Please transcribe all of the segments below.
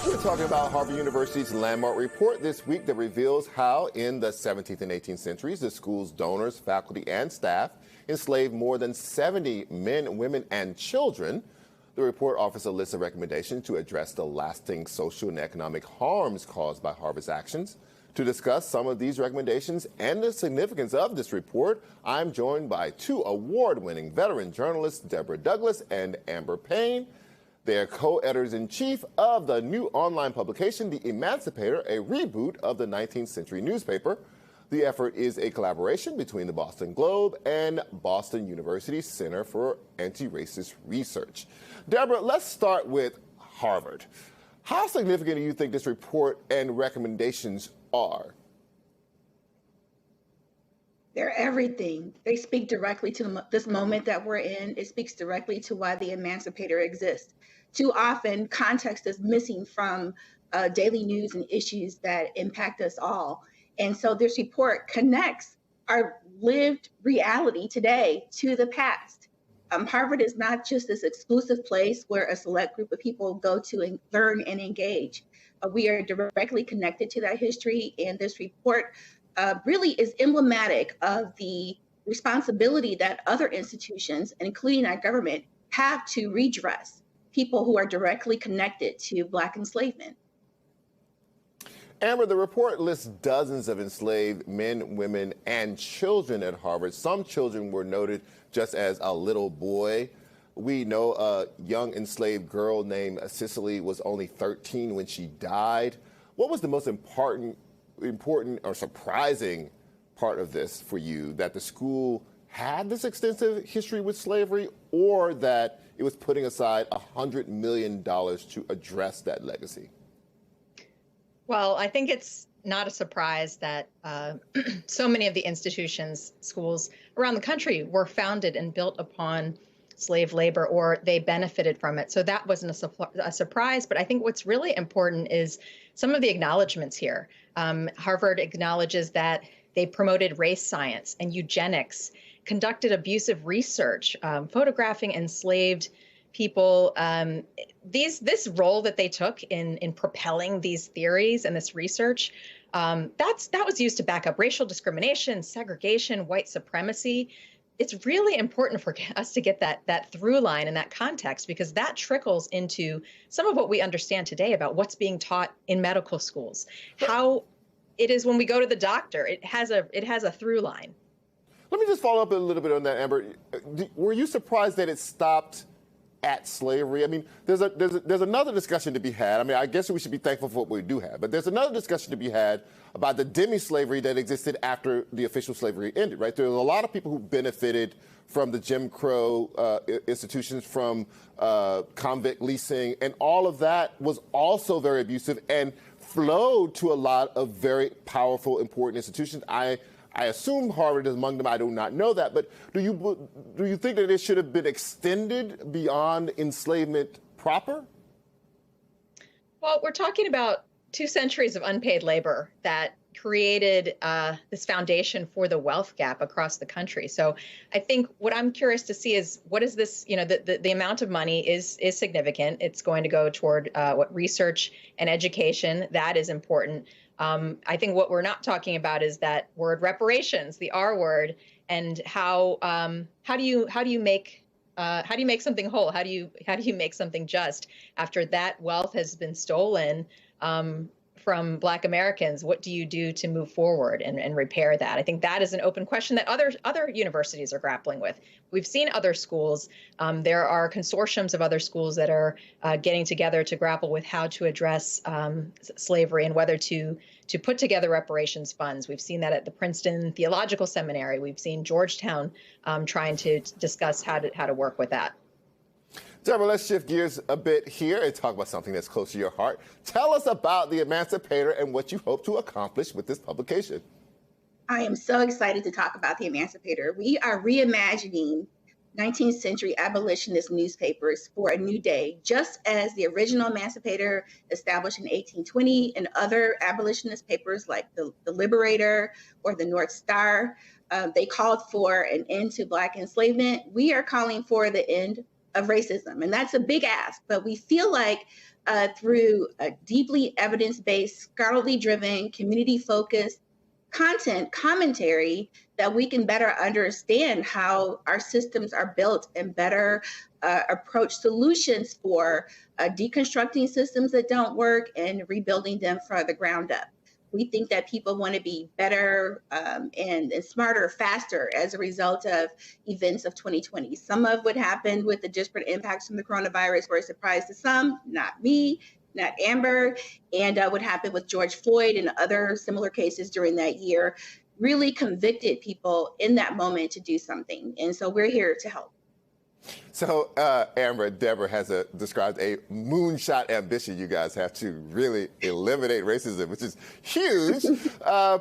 We're talking about Harvard University's landmark report this week that reveals how, in the 17th and 18th centuries, the school's donors, faculty, and staff enslaved more than 70 men, women, and children. The report offers a list of recommendations to address the lasting social and economic harms caused by Harvard's actions. To discuss some of these recommendations and the significance of this report, I'm joined by two award-winning veteran journalists, Deborah Douglas and Amber Payne. They're co-editors-in-chief of the new online publication, The Emancipator, a reboot of the 19th century newspaper. The effort is a collaboration between the Boston Globe and Boston University's Center for Anti-Racist Research. Deborah, let's start with Harvard. How significant do you think this report and recommendations are? They're everything. They speak directly to this moment that we're in. It speaks directly to why the Emancipator exists. Too often, context is missing from daily news and issues that impact us all. And so this report connects our lived reality today to the past. Harvard is not just this exclusive place where a select group of people go to learn and engage. We are directly connected to that history, and this report really is emblematic of the responsibility that other institutions, including our government, have to redress people who are directly connected to Black enslavement. Amber, the report lists dozens of enslaved men, women, and children at Harvard. Some children were noted just as a little boy. We know a young enslaved girl named Cicely was only 13 when she died. What was the most important or surprising part of this for you, that the school had this extensive history with slavery, or that it was putting aside $100 million to address that legacy? Well, I think it's not a surprise that so many of the institutions, schools around the country were founded and built upon slave labor, or they benefited from it. So that wasn't a surprise. But I think what's really important is some of the acknowledgments here. Harvard acknowledges that they promoted race science and eugenics, conducted abusive research, photographing enslaved people. This role that they took in propelling these theories and this research, that was used to back up racial discrimination, segregation, white supremacy. It's really important for us to get that through line and that context, because that trickles into some of what we understand today about what's being taught in medical schools, how it is when we go to the doctor. It has a through line. Let me just follow up a little bit on that, Amber. Were you surprised that it stopped at slavery? I mean, there's another discussion to be had. I mean, I guess we should be thankful for what we do have, but there's another discussion to be had about the demi-slavery that existed after the official slavery ended, right? There were a lot of people who benefited from the Jim Crow institutions, from convict leasing, and all of that was also very abusive and flowed to a lot of very powerful, important institutions. I assume Harvard is among them. I do not know that. But do you think that it should have been extended beyond enslavement proper? Well, we're talking about 2 centuries of unpaid labor that created this foundation for the wealth gap across the country. So I think what I'm curious to see is, what is this, the amount of money is significant. It's going to go toward research and education. That is important. I think what we're not talking about is that word reparations, the R word, and how do you make something whole? How do you make something just after that wealth has been stolen from Black Americans? What do you do to move forward and repair that? I think that is an open question that other universities are grappling with. We've seen other schools. There are consortiums of other schools that are getting together to grapple with how to address slavery and whether to put together reparations funds. We've seen that at the Princeton Theological Seminary. We've seen Georgetown trying to discuss how to work with that. Deborah, let's shift gears a bit here and talk about something that's close to your heart. Tell us about The Emancipator and what you hope to accomplish with this publication. I am so excited to talk about The Emancipator. We are reimagining 19th century abolitionist newspapers for a new day, just as the original Emancipator established in 1820 and other abolitionist papers like the Liberator or the North Star. They called for an end to Black enslavement. We are calling for the end of racism. And that's a big ask, but we feel like through a deeply evidence-based, scholarly-driven, community-focused content commentary that we can better understand how our systems are built and better approach solutions for deconstructing systems that don't work and rebuilding them from the ground up. We think that people want to be better and smarter, faster as a result of events of 2020. Some of what happened with the disparate impacts from the coronavirus were a surprise to some, not me, not Amber, and what happened with George Floyd and other similar cases during that year really convicted people in that moment to do something. And so we're here to help. So Amber, Deborah has described a moonshot ambition you guys have to really eliminate racism, which is huge. Just on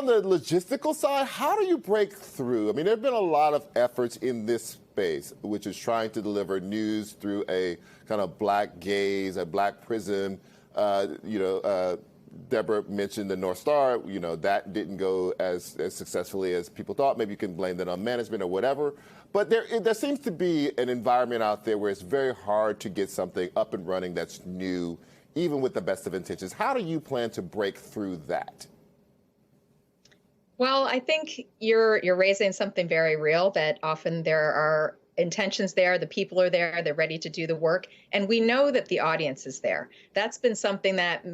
the logistical side, how do you break through? I mean, there have been a lot of efforts in this space, which is trying to deliver news through a kind of black gaze, a black prism. Deborah mentioned the North Star. That didn't go as successfully as people thought. Maybe you can blame that on management or whatever. But there seems to be an environment out there where it's very hard to get something up and running that's new, even with the best of intentions. How do you plan to break through that? Well, I think you're raising something very real, that often there are intentions there, the people are there, they're ready to do the work, and we know that the audience is there. That's been something that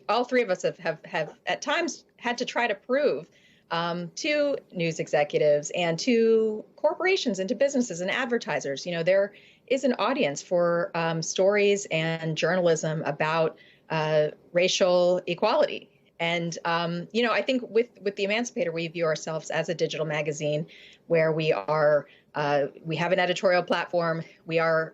all three of us have at times had to try to prove to news executives and to corporations and to businesses and advertisers. There is an audience for stories and journalism about racial equality. And, I think with The Emancipator, we view ourselves as a digital magazine where we have an editorial platform. We are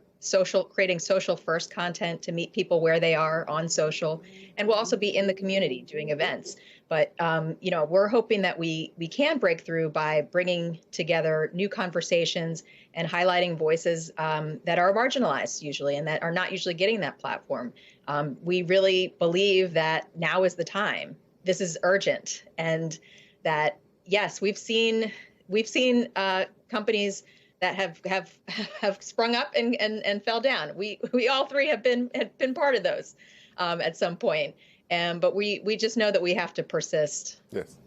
creating social first content to meet people where they are on social. And we'll also be in the community doing events. But, we're hoping that we can break through by bringing together new conversations and highlighting voices that are marginalized usually and that are not usually getting that platform. We really believe that now is the time. This is urgent. And that, yes, we've seen companies that have sprung up and fell down. We all three have been part of those at some point. But we just know that we have to persist. Yes.